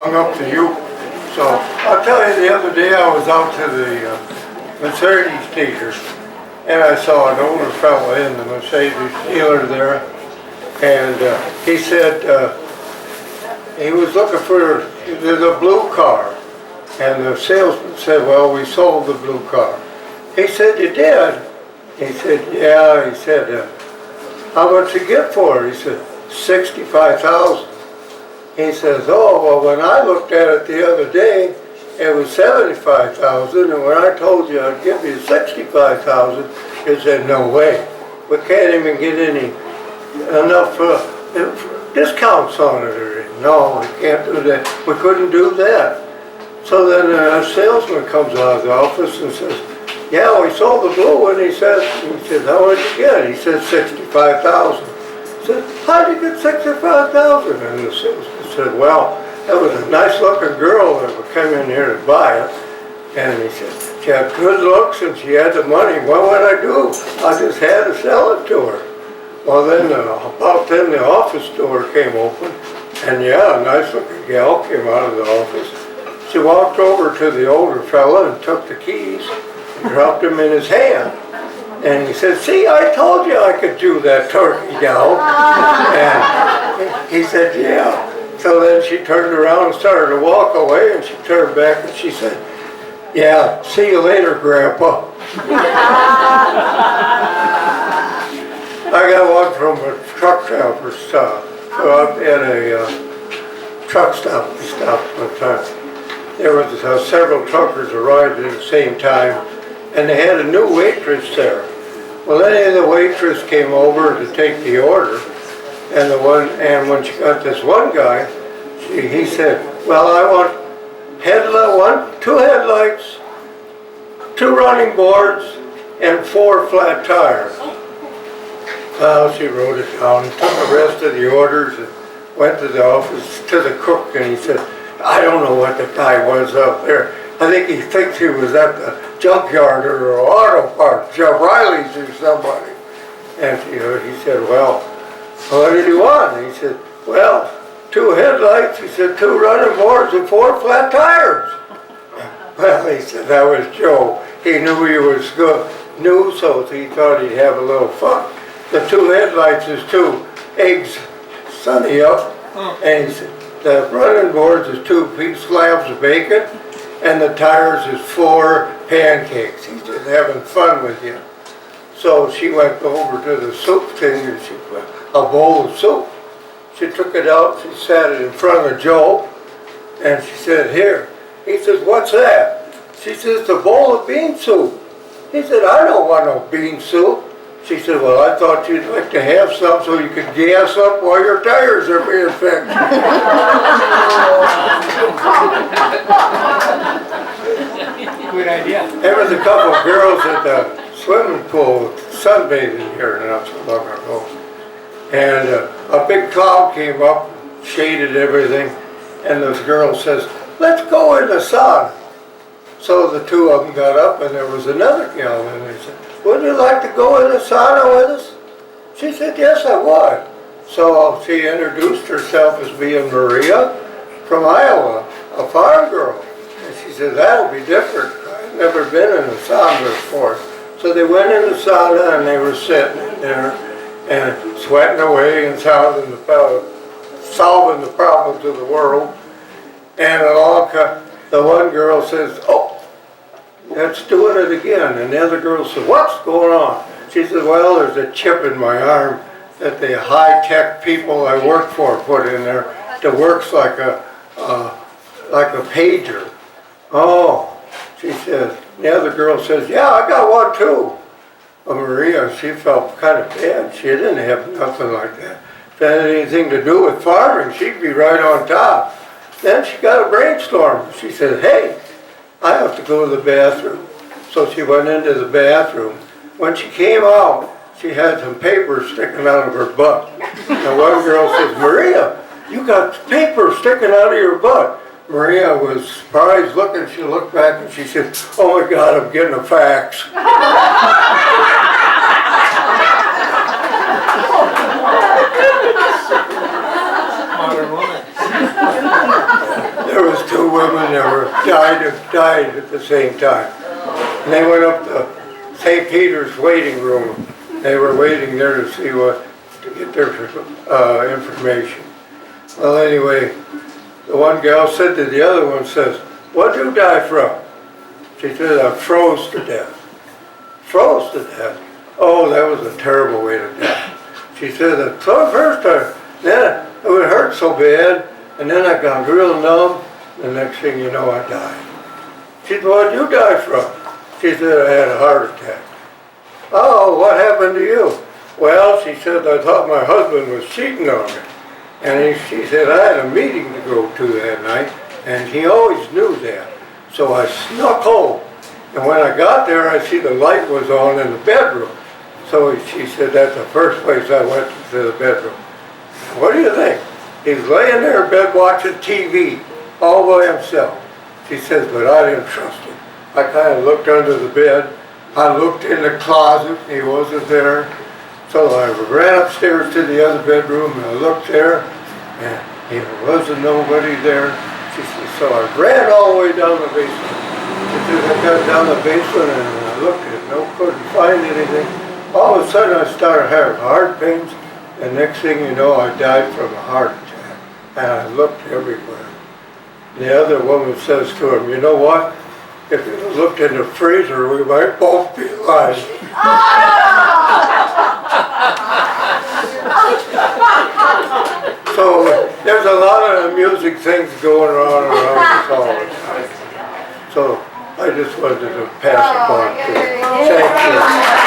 hung up to you. So I'll tell you, the other day I was out to the Mercedes dealer and I saw an older fellow in the Mercedes dealer there, and he said he was looking for the blue car, and the salesman said, "Well, we sold the blue car." He said, "You did?" He said, "Yeah." He said, "How much you get for it?" He said, "$65,000. He says, "Oh, well, when I looked at it the other day, it was $75,000, and when I told you I'd give you $65,000, you said, no way. We can't even get enough discounts on it." Or, "No, we can't do that. We couldn't do that." So then a salesman comes out of the office and says, "Yeah, we sold the blue one." He said, "How much did you get?" He said, $65,000. He said, "How did you get $65,000? And the salesman said, "Well, that was a nice-looking girl that would come in here to buy it." And he said, "She had good looks and she had the money. What would I do? I just had to sell it to her." Well, then about then the office door came open, and yeah, a nice-looking gal came out of the office. She walked over to the older fella and took the keys and dropped them in his hand. And he said, "See, I told you I could do that, turkey gal." And he said, "Yeah." So then she turned around and started to walk away, and she turned back and she said, "Yeah, see you later, Grandpa." I got one from a truck driver's stop. So up at a truck stop, we stopped one time. There was several truckers arrived at the same time, and they had a new waitress there. Well, then the waitress came over to take the order, and when she got this one guy, he said, "Well, I want two headlights, 2 running boards, and 4 flat tires." Well, she wrote it down, took the rest of the orders, and went to the office to the cook, and he said, "I don't know what the guy was up there. I think he thinks he was at the junkyard or auto parts, Riley's or somebody." And he said, "Well, what did he want?" And he said, "Well, 2 headlights," he said, 2 running boards, and 4 flat tires. Well, he said that was Joe. He knew he was good, so he thought he'd have a little fun. The 2 headlights is 2 eggs sunny up, and he said the running boards is 2 slabs of bacon, and the tires is 4 pancakes. He's just having fun with you. So she went over to the soup thing, and she put a bowl of soup. She took it out, she sat it in front of Joe, and she said, "Here." He says, "What's that?" She says, "The bowl of bean soup." He said, "I don't want no bean soup." She said, "Well, I thought you'd like to have some so you could gas up while your tires are being fixed." Good idea. There was a couple of girls at the swimming pool sunbathing here not so long ago. And a big cloud came up, shaded everything, and this girl says, "Let's go in the sun." So the 2 of them got up, and there was another gal, and they said, "Would you like to go in the sauna with us?" She said, "Yes, I would." So she introduced herself as being Maria from Iowa, a farm girl. And she said, "That'll be different. I've never been in a sauna before." So they went in the sauna, and they were sitting in there and sweating away and solving the problems of the world. And along the one girl says, "Oh, that's doing it again." And the other girl said, "What's going on?" She said, "Well, there's a chip in my arm that the high-tech people I work for put in there that works like a pager." "Oh," she says. The other girl says, "Yeah, I got one too." Maria, she felt kind of bad. She didn't have nothing like that. If it had anything to do with farming, she'd be right on top. Then she got a brainstorm. She said, "Hey, I have to go to the bathroom." So she went into the bathroom. When she came out, she had some paper sticking out of her butt. And one girl says, "Maria, you got paper sticking out of your butt." Maria was surprised looking. She looked back and she said, "Oh my God, I'm getting a fax." Modern woman. There women that died at the same time. And they went up to St. Peter's waiting room. They were waiting there to see to get their information. Well, anyway, the one gal said to the other one, says, "What'd you die from?" She said, "I froze to death." Froze to death? Oh, that was a terrible way to die. She said, "The first time, then it would hurt so bad, and then I got real numb, the next thing you know, I died." She said, "What'd you die from?" She said, "I had a heart attack." "Oh, what happened to you?" "Well," she said, "I thought my husband was cheating on me." And she said, "I had a meeting to go to that night, and he always knew that. So I snuck home. And when I got there, I see the light was on in the bedroom. So she said, that's the first place I went to the bedroom. What do you think? He's laying there in bed watching TV all by himself." She says, "But I didn't trust him. I kind of looked under the bed. I looked in the closet. He wasn't there. So I ran upstairs to the other bedroom and I looked there and there wasn't nobody there." She said, "So I ran all the way down the basement." She said, "I got down the basement and I looked and couldn't find anything. All of a sudden I started having heart pains. And next thing you know, I died from a heart attack. And I looked everywhere." The other woman says to him, "You know what? If you looked in the freezer, we might both be alive." So there's a lot of amusing things going on around us all the time. So I just wanted to pass it on to you. Thank you.